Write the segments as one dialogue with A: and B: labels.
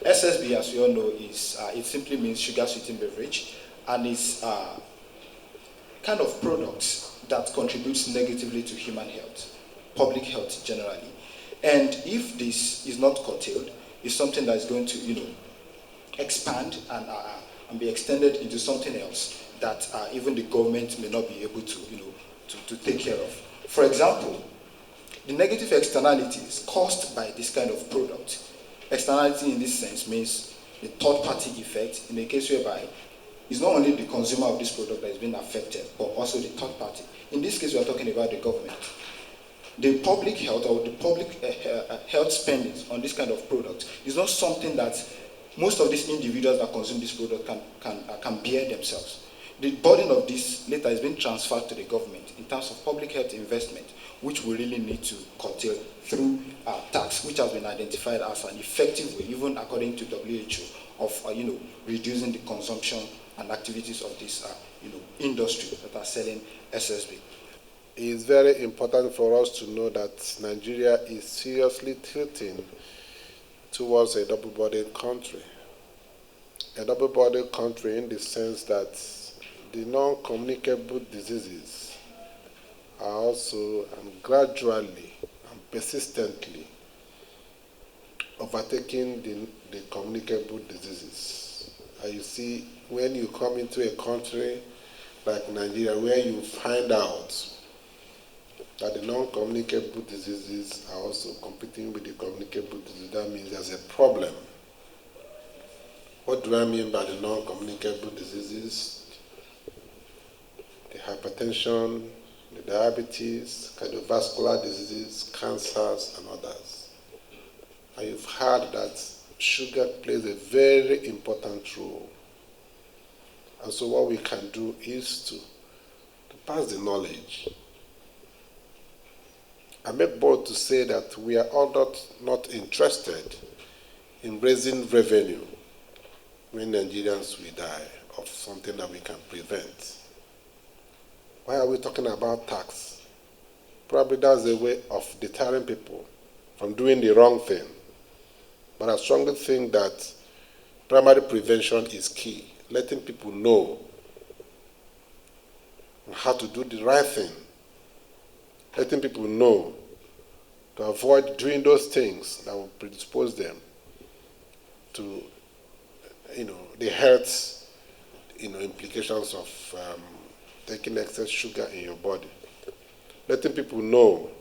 A: SSB, as we all know, is it simply means sugar sweetened beverage, and it's kind of products that contributes negatively to human health, public health generally. And if this is not curtailed, it's something that is going to, expand and be extended into something else that even the government may not be able to, to take care of. For example, the negative externalities caused by this kind of product. Externality in this sense means the third-party effect in a case whereby it's not only the consumer of this product that is being affected, but also the third party. In this case, we are talking about the government. The public health or the public health spendings on this kind of product is not something that most of these individuals that consume this product can bear themselves. The burden of this later is being transferred to the government in terms of public health investment, which we really need to curtail through tax, which has been identified as an effective way, even according to WHO, of reducing the consumption and activities of this industry that are selling SSB.
B: It's very important for us to know that Nigeria is seriously tilting towards a double-border country. A double-border country in the sense that the non-communicable diseases are also gradually and persistently overtaking the communicable diseases. And you see, when you come into a country like Nigeria, where you find out that the non-communicable diseases are also competing with the communicable diseases, that means there's a problem. What do I mean by the non-communicable diseases? The hypertension, the diabetes, cardiovascular diseases, cancers, and others. And you've heard that sugar plays a very important role. And so what we can do is to pass the knowledge. I make bold to say that we are all not interested in raising revenue when Nigerians will die of something that we can prevent. Why are we talking about tax? Probably that's a way of deterring people from doing the wrong thing. But I strongly think that primary prevention is key, letting people know how to do the right thing, letting people know to avoid doing those things that will predispose them to, the health, implications of taking excess sugar in your body. Letting people know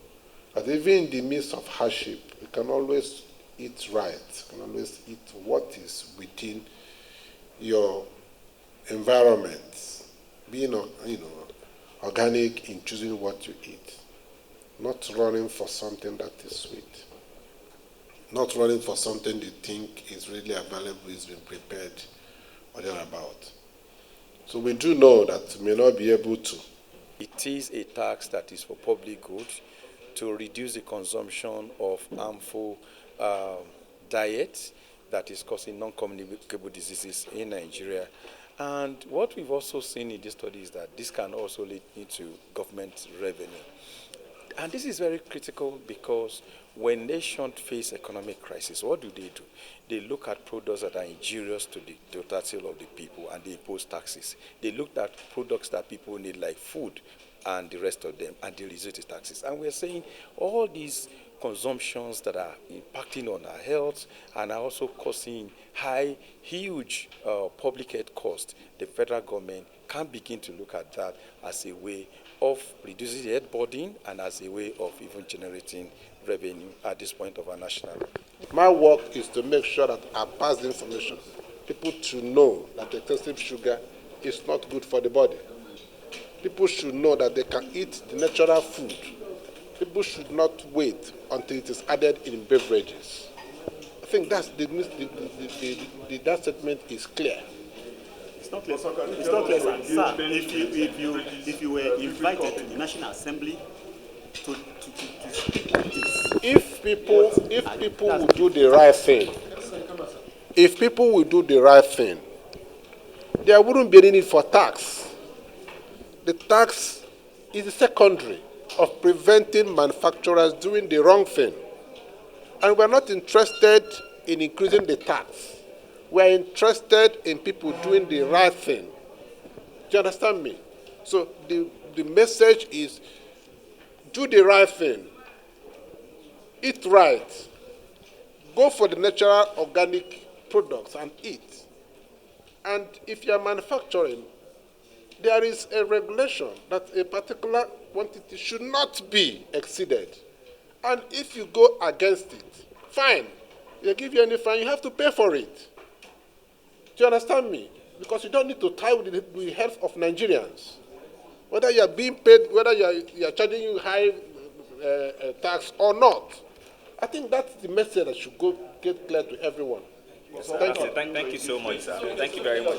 B: that even in the midst of hardship, you can always eat right, you can always eat what is within your environment, being, organic in choosing what you eat. Not running for something that is sweet. Not running for something you think is really available, is been prepared, or thereabout. So we do know that we may not be able to.
C: It is a tax that is for public good to reduce the consumption of harmful diet that is causing non-communicable diseases in Nigeria. And what we've also seen in this study is that this can also lead into government revenue. And this is very critical because when nations face economic crisis, what do? They look at products that are injurious to the totality of the people and they impose taxes. They look at products that people need like food and the rest of them and they reduce the taxes. And we're saying all these consumptions that are impacting on our health and are also causing huge public health costs, the federal government can begin to look at that as a way of reducing the health burden and as a way of even generating revenue at this point of our national.
B: My work is to make sure that I pass the information. People to know that excessive sugar is not good for the body. People should know that they can eat the natural food. People should not wait until it is added in beverages. I think that's that statement is clear.
D: It's not clear. It's not clear, sir. If you were invited to the National Assembly to speak on this,
B: if people will do the right thing, there wouldn't be any need for tax. The tax is the secondary of preventing manufacturers doing the wrong thing. And we're not interested in increasing the tax. We are interested in people doing the right thing. Do you understand me? So the message is, do the right thing. Eat right. Go for the natural organic products and eat. And if you are manufacturing, there is a regulation that a particular quantity should not be exceeded. And if you go against it, fine. They give you any fine, you have to pay for it. Do you understand me? Because you don't need to tie with the health of Nigerians. Whether you are being paid, whether you are charging you high tax or not. I think that's the message that should get clear to everyone.
E: Thank you so much, sir. Thank you very much.